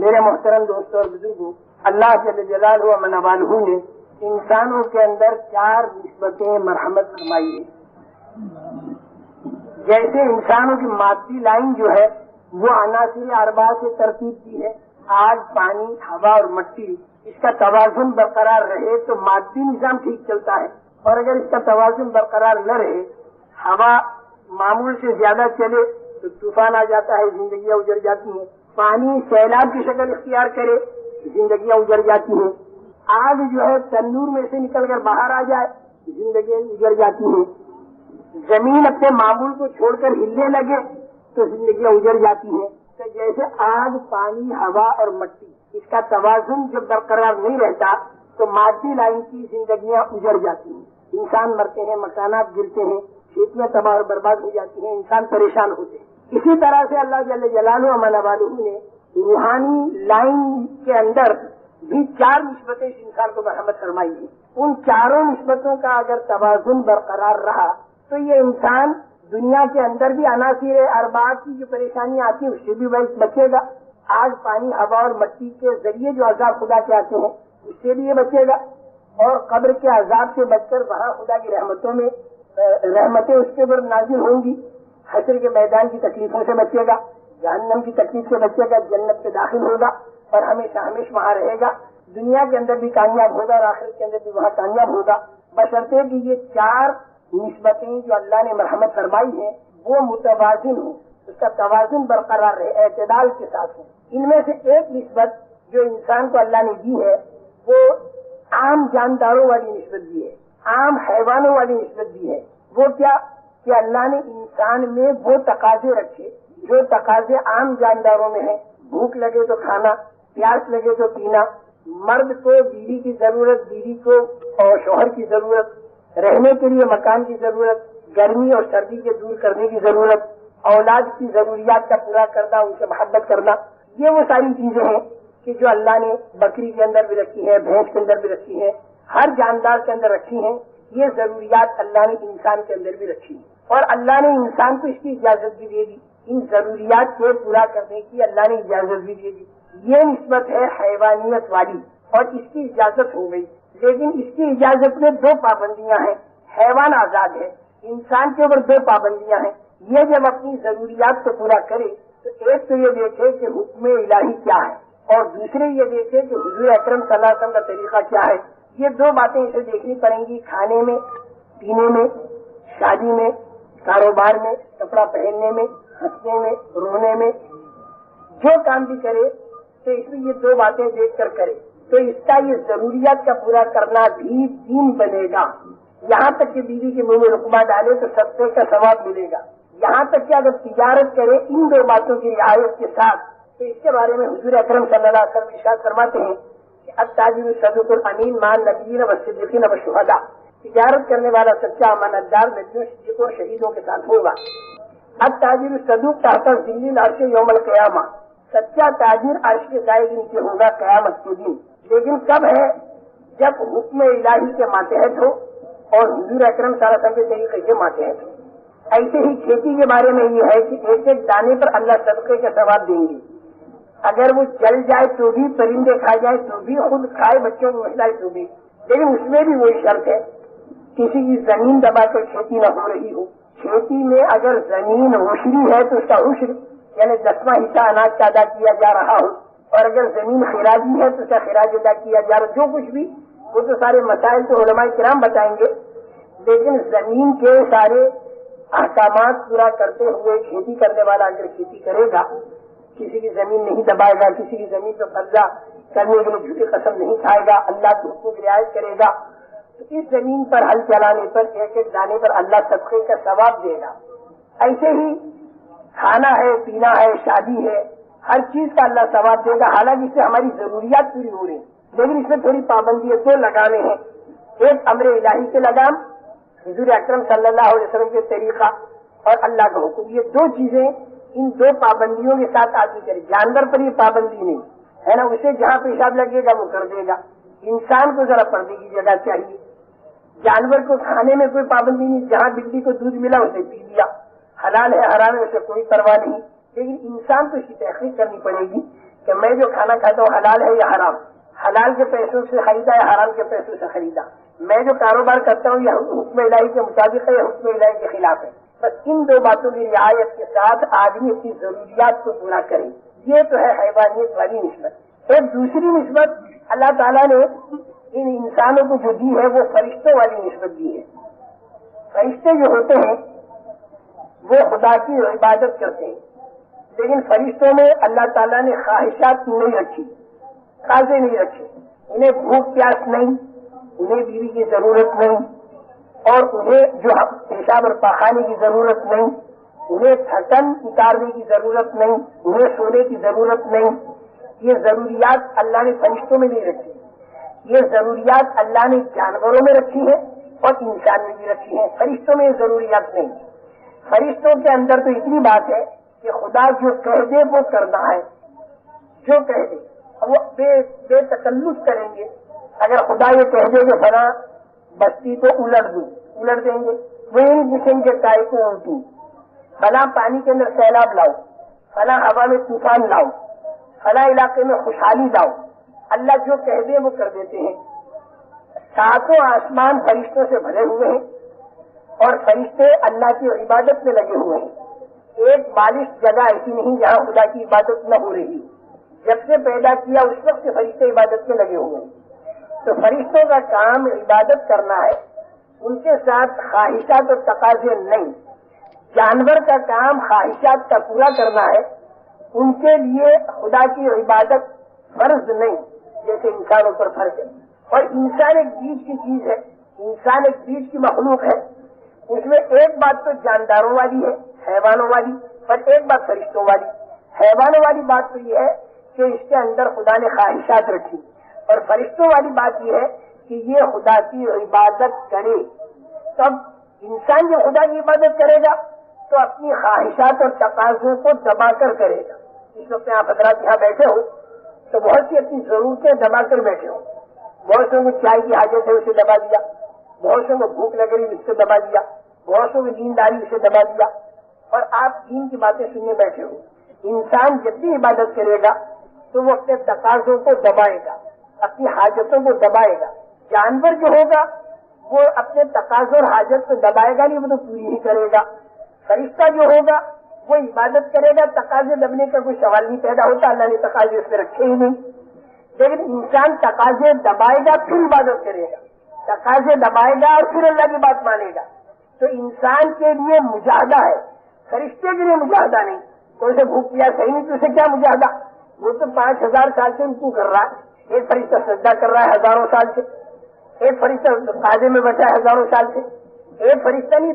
میرے محترم دوستوں اور بزرگوں، اللہ جل جلالہ و من والہ نے انسانوں کے اندر 4 نسبتیں مرحمت فرمائی ہیں۔ جیسے انسانوں کی مادی لائن جو ہے وہ عناصر اربعہ سے ترتیب کی ہے، آگ، پانی، ہوا اور مٹی، اس کا توازن برقرار رہے تو مادی نظام ٹھیک چلتا ہے، اور اگر اس کا توازن برقرار نہ رہے، ہوا معمول سے زیادہ چلے تو طوفان آ جاتا ہے، زندگیاں اجڑ جاتی ہیں، پانی سیلاب کی شکل اختیار کرے، زندگیاں اجڑ جاتی ہیں، آگ جو ہے تندور میں سے نکل کر باہر آ جائے، زندگیاں اجڑ جاتی ہیں، زمین اپنے معمول کو چھوڑ کر ہلنے لگے تو زندگیاں اجڑ جاتی ہیں۔ تو جیسے آگ، پانی، ہوا اور مٹی، اس کا توازن جب برقرار نہیں رہتا تو مادی لائن کی زندگیاں اجڑ جاتی ہیں، انسان مرتے ہیں، مکانات گرتے ہیں، کھیتیاں تباہ اور برباد ہو جاتی ہیں، انسان پریشان ہوتے ہیں۔ اسی طرح سے اللہ جل جلالہ و من والہ نے روحانی لائن کے اندر بھی 4 نسبتیں اس انسان کو مرحمت فرمائی ہیں۔ ان 4 نسبتوں کا اگر توازن برقرار رہا تو یہ انسان دنیا کے اندر بھی عناصر اربعہ کی جو پریشانیاں آتی ہیں اس سے بھی بچے گا، آگ، پانی، ہوا اور مٹی کے ذریعے جو عذاب خدا کے آتے ہیں اس سے بھی یہ بچے گا، اور قبر کے عذاب سے بچ کر وہاں خدا کی رحمتیں اس کے اوپر نازل ہوں گی، حشر کے میدان کی تکلیفوں سے بچے گا، جہنم کی تکلیف سے بچے گا، جنت سے داخل ہوگا اور ہمیشہ ہمیشہ وہاں رہے گا، دنیا کے اندر بھی کامیاب ہوگا اور آخرت کے اندر بھی وہاں کامیاب ہوگا، بشرطے کہ یہ 4 نسبتیں جو اللہ نے مرحمت فرمائی ہیں وہ متوازن ہوں، اس کا توازن برقرار رہے، اعتدال کے ساتھ ہوں۔ ان میں سے ایک نسبت جو انسان کو اللہ نے دی ہے وہ عام جانداروں والی نسبت دی ہے، عام حیوانوں والی نسبت دی ہے۔ وہ کیا کہ اللہ نے انسان میں وہ تقاضے رکھے جو تقاضے عام جانداروں میں ہیں، بھوک لگے تو کھانا، پیاس لگے تو پینا، مرد کو بیوی کی ضرورت، بیوی کو اور شوہر کی ضرورت، رہنے کے لیے مکان کی ضرورت، گرمی اور سردی کے دور کرنے کی ضرورت، اولاد کی ضروریات کا پورا کرنا، ان سے محبت کرنا، یہ وہ ساری چیزیں ہیں کہ جو اللہ نے بکری کے اندر بھی رکھی ہیں، بھینس کے اندر بھی رکھی ہیں، ہر جاندار کے اندر رکھی ہیں۔ یہ ضروریات اللہ نے انسان کے اندر بھی رکھی ہیں اور اللہ نے انسان کو اس کی اجازت بھی دے دی، ان ضروریات کو پورا کرنے کی اللہ نے اجازت بھی دے دی۔ یہ نسبت ہے حیوانیت والی اور اس کی اجازت ہو گئی، لیکن اس کی اجازت میں 2 پابندیاں ہیں۔ حیوان آزاد ہے، انسان کے اوپر 2 پابندیاں ہیں۔ یہ جب اپنی ضروریات کو پورا کرے تو ایک تو یہ دیکھے کہ حکم الہی کیا ہے، اور دوسرے یہ دیکھے کہ حضور اکرم صلی اللہ علیہ وسلم کا طریقہ کیا ہے۔ یہ 2 باتیں اسے دیکھنی پڑیں گی، کھانے میں، پینے میں، شادی میں، کاروبار میں، کپڑا پہننے میں، ہنسنے میں، رونے میں، جو کام بھی کرے تو اس میں یہ 2 باتیں دیکھ کر کرے تو اس کا یہ ضروریات کا پورا کرنا بھی دین بنے گا۔ یہاں تک کہ بیوی کے منہ میں رقبہ ڈالے تو صدقے کا ثواب ملے گا، یہاں تک کہ اگر تجارت کرے ان 2 باتوں کی رعایت کے ساتھ تو اس کے بارے میں حضور اکرم صلی اللہ علیہ وسلم ارشاد فرماتے ہیں کہ التاجر الصدوق الامین مع النبیین والصدیقین والشہداء، تجارت کرنے والا سچا امانت دار نبیوں، صدیقوں اور شہیدوں کے ساتھ ہوگا۔ التاجر الصدوق تحت ظل العرش یوم القیامہ، سچا تاجر عرش کے سائے کے نیچے ہوگا قیامت کے دن، لیکن کب ہے؟ جب حکم الہی کے ماتحت ہو اور حضور اکرم صلی اللہ علیہ وسلم کے طریقے کے ماتحت ہو۔ ایسے ہی کھیتی کے بارے میں یہ ہے کہ ایک ایک دانے پر اللہ صدقے کا ثواب دیں گے، اگر وہ جل جائے تو بھی، پرندے کھا جائے تو بھی، خود کھائے بچوں کو کھلائے تو بھی، لیکن اس میں بھی وہی شرط ہے کسی کی زمین دبا کر کھیتی نہ ہو رہی ہو۔ کھیتی میں اگر زمین عشری ہے تو اس کا عشر یعنی 10واں حصہ اناج کا ادا کیا جا رہا ہو، اور اگر زمین خراجی ہے تو اس کا خراج ادا کیا جا رہا ہو، جو کچھ بھی، وہ تو سارے مسائل تو علماء کرام بتائیں گے، لیکن زمین کے سارے احکامات پورا کرتے ہوئے کھیتی کرنے والا اگر کھیتی کرے گا، کسی کی زمین نہیں دبائے گا، کسی کی زمین پر قبضہ کرنے کے لیے جھوٹی قسم نہیں کھائے گا، اللہ کے حکم کی رعایت کرے گا، تو اس زمین پر ہل چلانے پر ایک ایک دانے پر اللہ صدقے کا ثواب دے گا۔ ایسے ہی کھانا ہے، پینا ہے، شادی ہے، ہر چیز کا اللہ ثواب دے گا، حالانکہ اس سے ہماری ضروریات پوری ہو رہی ہیں، لیکن اس میں تھوڑی پابندی ہے، 2 لگامیں ہیں، ایک امر الہی کے لگام، حضور اکرم صلی اللہ علیہ وسلم کے طریقہ اور اللہ کا حکم، یہ 2 چیزیں ان 2 پابندیوں کے ساتھ آدمی کرے۔ جانور پر یہ پابندی نہیں ہے نا، اسے جہاں پیشاب لگے گا وہ کر دے گا، انسان کو ذرا پردے کی جگہ چاہیے۔ جانور کو کھانے میں کوئی پابندی نہیں، جہاں بلی کو دودھ ملا اسے پی لیا، حلال ہے حرام ہے اسے کوئی پرواہ نہیں، لیکن انسان کو اس کی تحقیق کرنی پڑے گی کہ میں جو کھانا کھاتا ہوں حلال ہے یا حرام، حلال کے پیسوں سے خریدا یا حرام کے پیسوں سے خریدا، میں جو کاروبار کرتا ہوں یہ حکم الہی کے مطابق ہے یا حکم الہی کے خلاف ہے. بس ان دو باتوں کی رعایت کے ساتھ آدمی اپنی ضروریات کو پورا کرے. یہ تو ہے حیوانیت والی نسبت. ایک دوسری نسبت اللہ تعالیٰ نے ان انسانوں کو جو دی ہے وہ فرشتوں والی نسبت دی ہے. فرشتے جو ہوتے ہیں وہ خدا کی عبادت کرتے ہیں، لیکن فرشتوں میں اللہ تعالیٰ نے خواہشات نہیں رکھی، تقاضے نہیں رکھے. انہیں بھوک پیاس نہیں، انہیں بیوی کی ضرورت نہیں، اور انہیں جو پیشاب اور پاخانے کی ضرورت نہیں، انہیں تھکن اتارنے کی ضرورت نہیں، انہیں سونے کی ضرورت نہیں. یہ ضروریات اللہ نے فرشتوں میں نہیں رکھی. یہ ضروریات اللہ نے جانوروں میں رکھی ہے اور انسان میں بھی رکھی ہے. فرشتوں میں یہ ضروریات نہیں. فرشتوں کے اندر تو اتنی بات ہے کہ خدا جو کہہ دے وہ کرنا ہے، جو کہہ دے وہ بے تکلف کریں گے. اگر خدا یہ کہہ دے کہ فلاں بستی کو الٹ دیں گے، وہی جسم کے کائے کو الٹوں، فلاں پانی کے اندر سیلاب لاؤ، فلاں ہوا میں طوفان لاؤ، فلاں علاقے میں خوشحالی لاؤ، اللہ جو کہہ دے وہ کر دیتے ہیں. ساتوں آسمان فرشتوں سے بھرے ہوئے ہیں اور فرشتے اللہ کی عبادت میں لگے ہوئے ہیں. ایک بالش جگہ ایسی نہیں جہاں خدا کی عبادت نہ ہو رہی. جب سے پیدا کیا اس وقت سے فرشتے عبادت میں لگے ہوئے ہیں. تو فرشتوں کا کام عبادت کرنا ہے، ان کے ساتھ خواہشات اور تقاضے نہیں. جانور کا کام خواہشات کا پورا کرنا ہے، ان کے لیے خدا کی عبادت فرض نہیں جیسے انسانوں پر فرض ہے. اور انسان ایک بیچ کی چیز ہے، انسان ایک بیچ کی مخلوق ہے. اس میں ایک بات تو جانداروں والی ہے، حیوانوں والی، اور ایک بات فرشتوں والی. حیوانوں والی بات تو یہ ہے کہ اس کے اندر خدا نے خواہشات رکھی، اور فرشتوں والی بات یہ ہے کہ یہ خدا کی عبادت کرے. تب انسان جو خدا کی عبادت کرے گا تو اپنی خواہشات اور تقاضوں کو دبا کر کرے گا. اس وقت آپ حضرات یہاں بیٹھے ہو تو بہت سی اپنی ضرورتیں دبا کر بیٹھے ہو. بہت سے کو چائے کی حاجت ہے اسے دبا دیا، بہت سے کو بھوک لگ رہی اس سے دبا دیا، بہت سے کو نیند آ رہی اسے دبا دیا، اور آپ دین کی باتیں سننے بیٹھے ہو. انسان جب بھی عبادت کرے گا تو وہ اپنے تقاضوں کو دبائے گا، اپنی حاجتوں کو دبائے گا. جانور جو ہوگا وہ اپنے تقاضوں اور حاجت کو دبائے گا نہیں، وہ تو پوری ہی کرے گا. فرشتہ جو ہوگا وہ عبادت کرے گا، تقاضے دبنے کا کوئی سوال نہیں پیدا ہوتا، اللہ نے تقاضے اس میں رکھے ہی نہیں. لیکن انسان تقاضے دبائے گا پھر عبادت کرے گا، تقاضے دبائے گا اور پھر اللہ کی بات مانے گا. تو انسان کے لیے مجاہدہ ہے، فرشتے کے لیے مجاہدہ نہیں. تو اسے بھوک پیا صحیح نہیں تو اسے کیا مجاہدہ؟ وہ تو 5000 سال سے کیوں کر رہا ہے. ایک فرشتہ سجدہ کر رہا ہے ہزاروں سال سے، ایک فرشتہ قاعدے میں بیٹھا ہے ہزاروں سال سے، ایک فرشتہ نہیں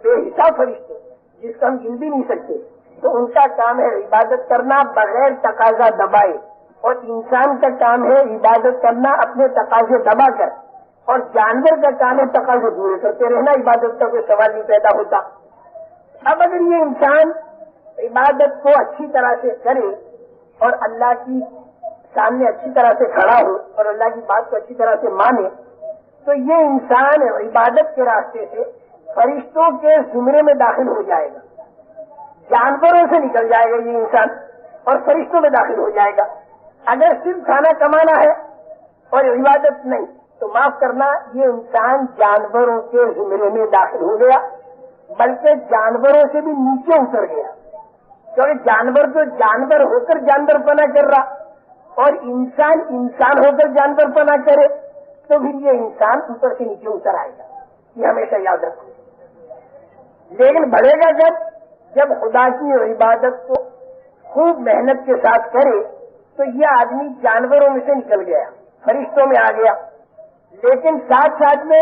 بے حساب فرشتے جس کا ہم گن بھی نہیں سکتے. تو ان کا کام ہے عبادت کرنا بغیر تقاضا دبائے، اور انسان کا کام ہے عبادت کرنا اپنے تقاضے دبا کر، اور جانور کا کام ہے تقاضے پورے کرتے رہنا. عبادت کا کوئی سوال نہیں پیدا ہوتا. اب اگر یہ انسان عبادت کو اچھی طرح سے کرے اور اللہ کی سامنے اچھی طرح سے کھڑا ہو اور اللہ کی بات کو اچھی طرح سے مانے، تو یہ انسان عبادت کے راستے سے فرشتوں کے زمرے میں داخل ہو جائے گا. جانوروں سے نکل جائے گا یہ انسان اور فرشتوں میں داخل ہو جائے گا. اگر صرف کھانا کمانا ہے اور عبادت نہیں تو معاف کرنا، یہ انسان جانوروں کے زمرے میں داخل ہو گیا، بلکہ جانوروں سے بھی نیچے اتر گیا. کیونکہ جانور تو جانور ہو کر جانور پنا کر رہا اور انسان انسان ہو کر جانور پنا کرے تو پھر یہ انسان اوپر سے نیچے اتر آئے گا. یہ ہمیشہ یاد رکھو. لیکن بڑھے گا جب خدا کی عبادت کو خوب محنت کے ساتھ کرے تو یہ آدمی جانوروں میں سے نکل گیا، فرشتوں میں آ گیا. لیکن ساتھ ساتھ میں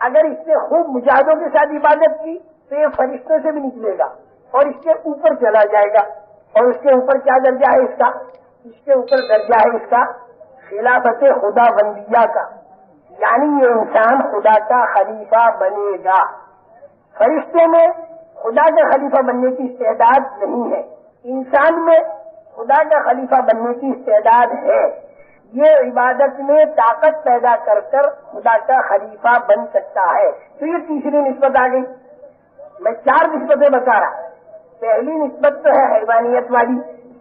اگر اس نے خوب مجاہدوں کے ساتھ عبادت کی تو یہ فرشتوں سے بھی نکلے گا اور اس کے اوپر چلا جائے گا. اور اس کے اوپر کیا درجہ ہے اس کا؟ اس کے اوپر درجہ ہے اس کا خلافت خدا بندیہ کا، یعنی یہ انسان خدا کا خلیفہ بنے گا. فرشتے میں خدا کا خلیفہ بننے کی استعداد نہیں ہے، انسان میں خدا کا خلیفہ بننے کی استعداد ہے. یہ عبادت میں طاقت پیدا کر کر خدا کا خلیفہ بن سکتا ہے. تو یہ تیسری نسبت آ گئی. میں 4 نسبتیں بتا رہا. پہلی نسبت تو ہے حیوانیت والی،